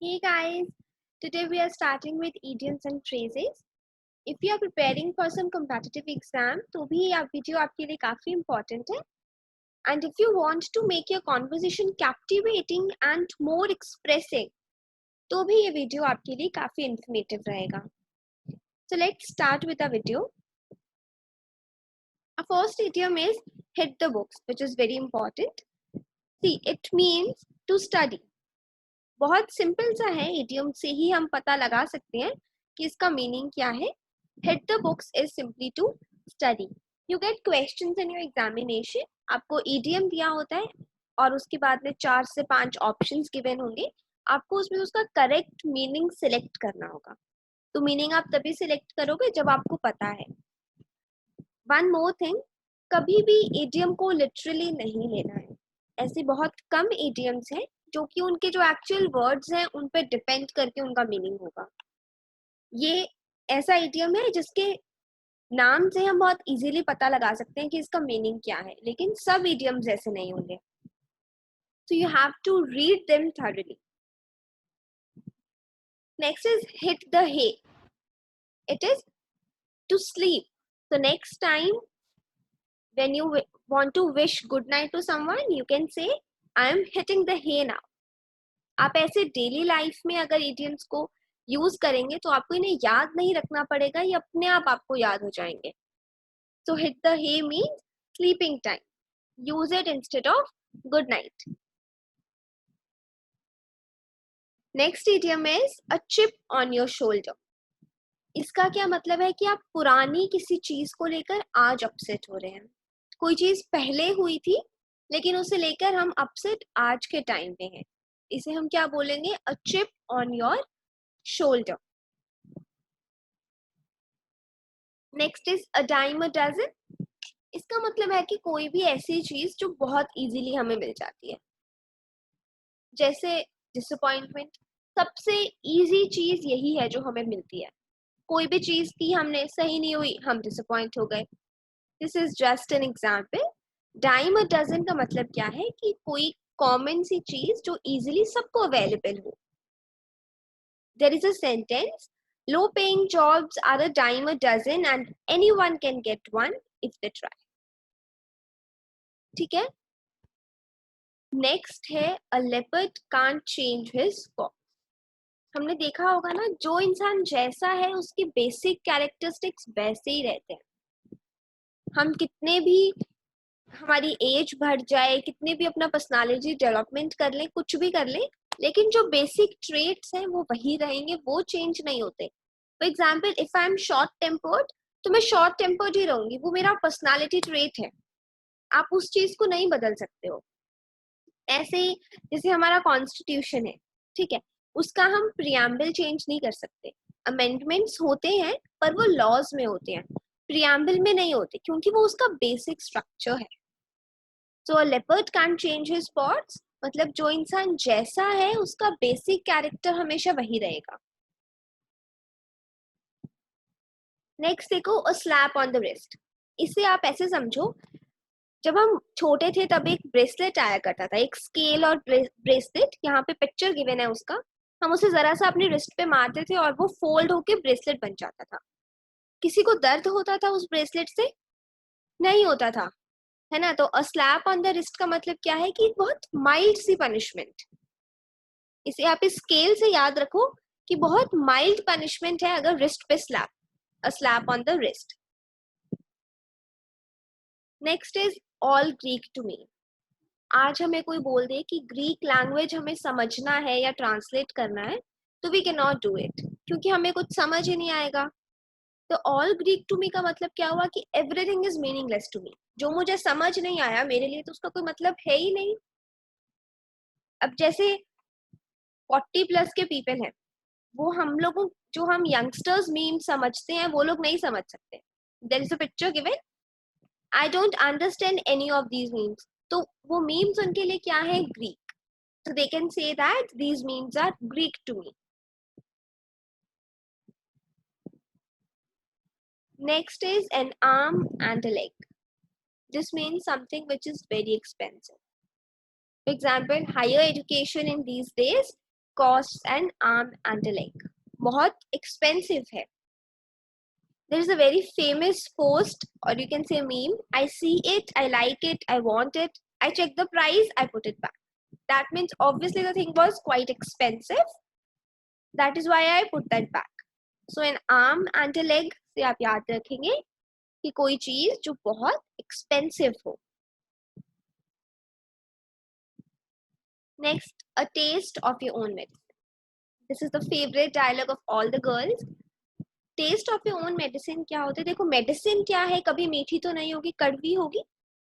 Hey guys, today we are starting with idioms and phrases. If you are preparing for some competitive exam, तो भी ये video आपके लिए काफी important है. And if you want to make your conversation captivating and more expressive, तो भी ये वीडियो आपके लिए काफी informative रहेगा. So let's start with the video. Our first idiom is hit the books, which is very important. See, it means to study. बहुत simple सा है, इडियम से ही हम पता लगा सकते हैं कि इसका मीनिंग क्या है. Hit the books is simply to study. You get questions in your examination. आपको इडियम दिया होता है और उसके बाद में 4 से 5 ऑप्शंस गिवन होंगे. आपको उसमें उसका करेक्ट मीनिंग सिलेक्ट करना होगा. तो मीनिंग आप तभी सिलेक्ट करोगे जब आपको पता है. वन मोर थिंग, कभी भी इडियम को लिटरली नहीं लेना है. ऐसे बहुत कम इडियम्स हैं जो कि उनके जो एक्चुअल वर्ड्स हैं उन पे डिपेंड करके उनका मीनिंग होगा. ये ऐसा इडियम है जिसके नाम से हम बहुत इजीली पता लगा सकते हैं कि इसका मीनिंग क्या है, लेकिन सब इडियम्स ऐसे नहीं होंगे. So you have to read them thoroughly. Next is hit the hay. It is to sleep. So next time when you want to wish good night to someone, you can say I am hitting the hay now. आप ऐसे daily life में अगर idioms को use करेंगे तो आपको इन्हें याद नहीं रखना पड़ेगा, ये अपने आप आपको याद हो जाएंगे. So hit the hay means sleeping time. Use it instead of good night. Next idiom is a chip on your shoulder. इसका क्या मतलब है कि आप पुरानी किसी चीज को लेकर आज अपसेट हो रहे हैं. कोई चीज पहले हुई थी लेकिन उसे लेकर हम अपसेट आज के टाइम पे हैं. इसे हम क्या बोलेंगे? A chip on your shoulder. Next is a dime a dozen. इसका मतलब है कि कोई भी ऐसी चीज जो बहुत इजीली हमें मिल जाती है. जैसे डिसअपॉइंटमेंट. सबसे इजी चीज यही है जो हमें मिलती है. कोई भी चीज की हमने सही नहीं हुई, हम डिसअपॉइंट हो गए. This is just an example. Dime a dozen का मतलब क्या है कि कोई कॉमन सी चीज जो इजीली सबको अवेलेबल हो. There is a sentence, low paying jobs are a dime a dozen and anyone can get one if they try. ठीक है. नेक्स्ट है a leopard can't change his fox. हमने देखा होगा ना, जो इंसान जैसा है उसकी बेसिक कैरेक्टरिस्टिक्स वैसे ही रहते हैं. हम कितने भी हमारी एज बढ़ जाए, कितने भी अपना पर्सनालिटी डेवलपमेंट कर ले, कुछ भी कर ले, लेकिन जो बेसिक ट्रेट्स हैं वो वही रहेंगे, वो चेंज नहीं होते. For example, if I am short tempered तो मैं शॉर्ट टेम्पर्ड ही रहूंगी. वो मेरा पर्सनालिटी ट्रेट है. आप उस चीज को नहीं बदल सकते हो. ऐसे ही जैसे हमारा कॉन्स्टिट्यूशन है, ठीक है, उसका हम प्रियम्बल चेंज नहीं कर सकते. अमेंडमेंट्स होते हैं पर वो लॉज में होते हैं, प्रियम्बल में नहीं होते, क्योंकि वो उसका बेसिक स्ट्रक्चर है. So a leopard can change his spots, मतलब जो इंसान जैसा है उसका बेसिक कैरेक्टर हमेशा वही रहेगा. नेक्स्ट देखो, अ स्लैप ऑन द रिस्ट. इसे आप ऐसे समझो, जब हम छोटे थे तब एक ब्रेसलेट आया करता था, एक स्केल और ब्रेसलेट. यहाँ पे पिक्चर गिवन है उसका. हम उसे जरा सा अपने रिस्ट पे मारते थे और वो फोल्ड होके ब्रेसलेट बन जाता था. किसी को दर्द होता था उस ब्रेसलेट से? नहीं होता था, है ना. तो अ स्लैप ऑन द रिस्ट का मतलब क्या है कि बहुत माइल्ड सी पनिशमेंट. इसे आप इस स्केल से याद रखो कि बहुत माइल्ड पनिशमेंट है अगर रिस्ट पे slap. A slap on the wrist. Next is all Greek to me. आज हमें कोई बोल दे कि ग्रीक लैंग्वेज हमें समझना है या ट्रांसलेट करना है, तो we can not do it, क्योंकि हमें कुछ समझ ही नहीं आएगा. तो ऑल ग्रीक टू मी का मतलब क्या हुआ कि everything is meaningless to me. जो मुझे समझ नहीं आया मेरे लिए तो उसका कोई मतलब है ही नहीं. अब जैसे 40+ के पीपल हैं, वो हम लोगों, जो हम यंगस्टर्स मीम समझते हैं, वो लोग नहीं समझ सकते. There is a picture given, I don't understand any of these memes. तो वो मीम्स उनके लिए क्या है? Greek. So they can say that these memes are Greek to me. Next is an arm and a leg. This means something which is very expensive. For example, higher education in these days costs an arm and a leg. बहुत expensive है. There is a very famous post, or you can say meme. I see it, I like it, I want it, I check the price, I put it back. That means obviously the thing was quite expensive. That is why I put that back. So an arm and a leg से आप याद रखेंगे कि कोई चीज जो बहुत expensive हो. Next, a taste of your own medicine. This is the favorite dialogue of all the girls. Taste of your own medicine क्या होता है? देखो मेडिसिन क्या है, कभी मीठी तो नहीं होगी, कड़वी होगी.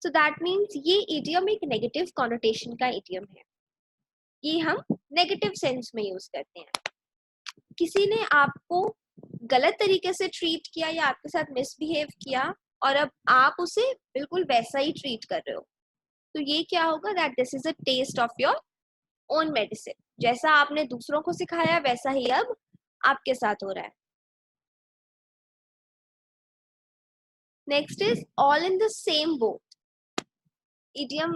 सो दैट मीन्स ये इडियम एक नेगेटिव कॉनोटेशन का इडियम है. ये हम नेगेटिव सेंस में यूज करते हैं. किसी ने आपको गलत तरीके से ट्रीट किया या आपके साथ मिसबिहेव किया और अब आप उसे बिल्कुल वैसा ही ट्रीट कर रहे हो, तो ये क्या होगा? That this is a taste of your own medicine. जैसा आपने दूसरों को सिखाया वैसा ही अब आपके साथ हो रहा है. Next is all in the same boat. Idiom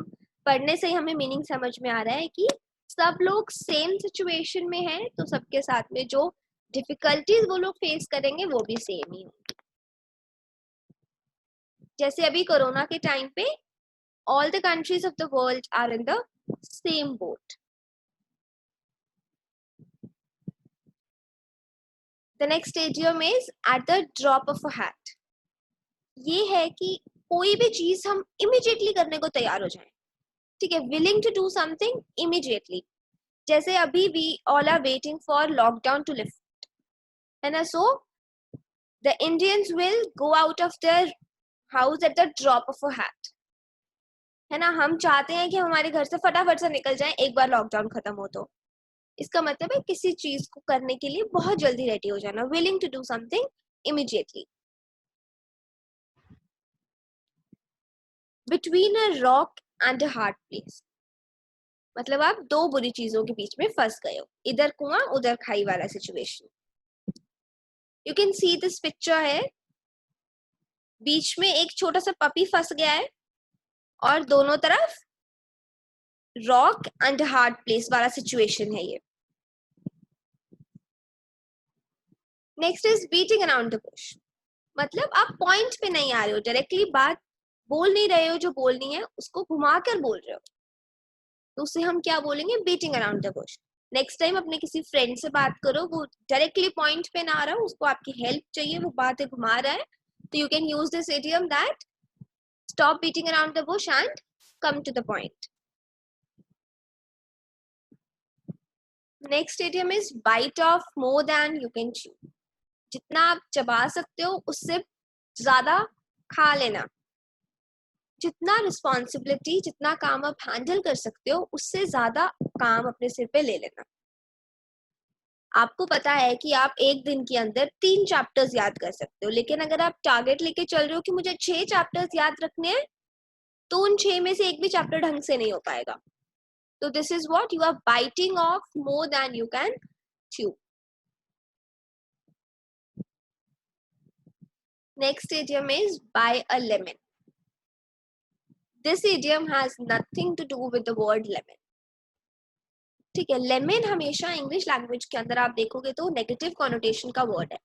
पढ़ने से ही हमें मीनिंग समझ में आ रहा है कि सब लोग सेम सिचुएशन में हैं, तो सबके साथ में जो डिफिकल्टीज वो लोग फेस करेंगे वो भी सेम ही होंगी. जैसे अभी कोरोना के टाइम पे all the countries of the world are in the same boat. The next idiom is at the drop of a hat. ये है कि कोई भी चीज हम इमीडिएटली करने को तैयार हो जाएं. ठीक है, willing to do something immediately. जैसे अभी we all are waiting for lockdown to lift, है ना. So the Indians will go out of their house at the drop of a hat, है ना. हम चाहते हैं कि हमारे घर से फटाफट से निकल जाएं एक बार लॉकडाउन खत्म हो तो. इसका मतलब है किसी चीज को करने के लिए बहुत जल्दी रेडी हो जाना, willing to do something immediately. Between a rock and a hard place, मतलब आप दो बुरी चीजों के बीच में फंस गए हो, इधर कुआं उधर खाई वाला situation. You can see this picture है. बीच में एक छोटा सा पपी फंस गया है और दोनों तरफ रॉक एंड हार्ड प्लेस वाला सिचुएशन है ये. Next is beating around the Bush. मतलब आप पॉइंट पे नहीं आ रहे हो, डायरेक्टली बात बोल नहीं रहे हो, जो बोलनी है उसको घुमा कर बोल रहे हो, तो उसे हम क्या बोलेंगे? Beating around the Bush. Next time अपने किसी फ्रेंड से बात करो, वो डायरेक्टली पॉइंट पे ना आ रहा हो, उसको आपकी हेल्प चाहिए, वो बातें घुमा रहा है, तो you can use this idiom that stop beating around the bush and come to the point. Next idiom is bite off more than you can chew. जितना आप चबा सकते हो उससे ज्यादा खा लेना. जितना रिस्पॉन्सिबिलिटी, जितना काम आप हैंडल कर सकते हो उससे ज्यादा काम अपने सिर पे ले लेना. आपको पता है कि आप एक दिन के अंदर 3 चैप्टर्स याद कर सकते हो, लेकिन अगर आप टारगेट लेके चल रहे हो कि मुझे 6 चैप्टर्स याद रखने हैं, तो उन 6 में से एक भी चैप्टर ढंग से नहीं हो पाएगा. तो this is what you are biting off more than you can chew. Next idiom is buy a lemon. This idiom has nothing to do with the word lemon. ठीक है, लेमन हमेशा इंग्लिश लैंग्वेज के अंदर आप देखोगे तो negative connotation का word है.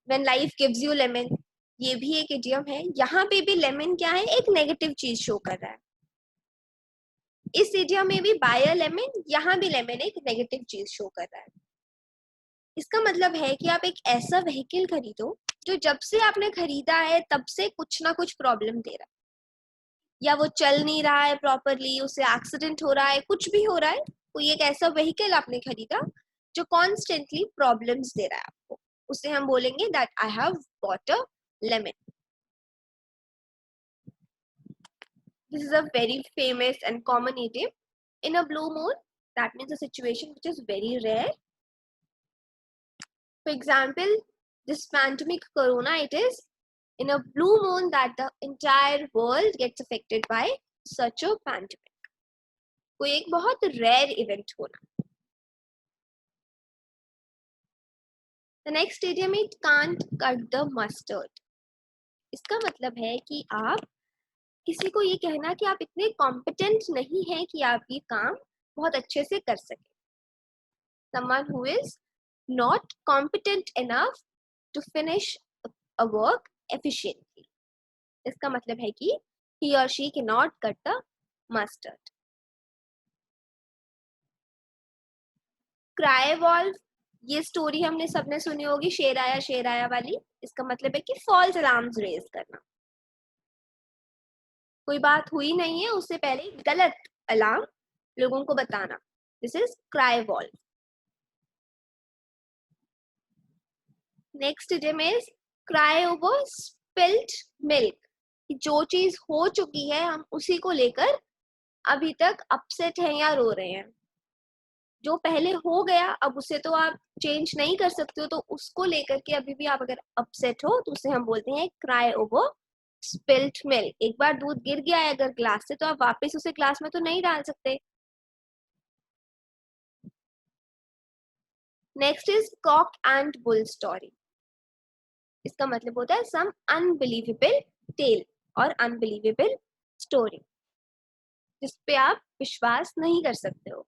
When life gives you lemon, ये भी एक इडियम है. यहाँ पे भी लेमन क्या है? एक नेगेटिव चीज शो कर रहा है. इस इडियम में भी बाय अ लेमन, यहाँ भी लेमन एक नेगेटिव चीज शो कर रहा है. इसका मतलब है कि आप एक ऐसा व्हीकल खरीदो जो जब से आपने खरीदा है तब से कुछ ना कुछ प्रॉब्लम दे रहा है, या वो चल नहीं रहा है प्रॉपरली, उसे एक्सीडेंट हो रहा है, कुछ भी हो रहा है. कोई एक ऐसा व्हीकल आपने खरीदा जो कॉन्स्टेंटली प्रॉब्लम्स दे रहा है आपको, उसे हम बोलेंगे that I have bought a lemon. This is a very famous and common idiom. In a blue moon, that means a situation which is very rare. For example, this pandemic corona, it is in a blue moon that the entire world gets affected by such a pandemic. कोई एक बहुत rare event होना. The next idiom is can't cut the mustard. इसका मतलब है कि आप किसी को ये कहना कि आप इतने कॉम्पिटेंट नहीं हैं कि आप ये काम बहुत अच्छे से कर सके. Someone who is not competent enough to finish a work efficiently. इसका मतलब है कि he or she cannot cut the mustard. Cry wolf, ये स्टोरी हमने सबने सुनी होगी, शेर आया वाली. इसका मतलब है कि फॉल्स अलार्म्स रेज करना. कोई बात हुई नहीं है उससे पहले गलत अलार्म लोगों को बताना. This is cry wolf. Next idiom is cry over spilt milk. जो चीज हो चुकी है हम उसी को लेकर अभी तक अपसेट हैं या रो रहे हैं. जो पहले हो गया अब उसे तो आप चेंज नहीं कर सकते हो, तो उसको लेकर के अभी भी आप अगर अपसेट हो तो उसे हम बोलते हैं क्राई ओवर स्पिल्ट मिल्क. एक बार दूध गिर गया है अगर ग्लास से तो आप वापस उसे ग्लास में तो नहीं डाल सकते. Next is cock and bull story. इसका मतलब होता है सम अनबिलीवेबल टेल और अनबिलीवेबल स्टोरी जिसपे आप विश्वास नहीं कर सकते हो.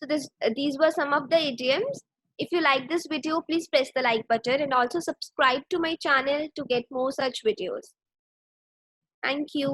So these were some of the idioms. If you like this video, please press the like button and also subscribe to my channel to get more such videos. Thank you.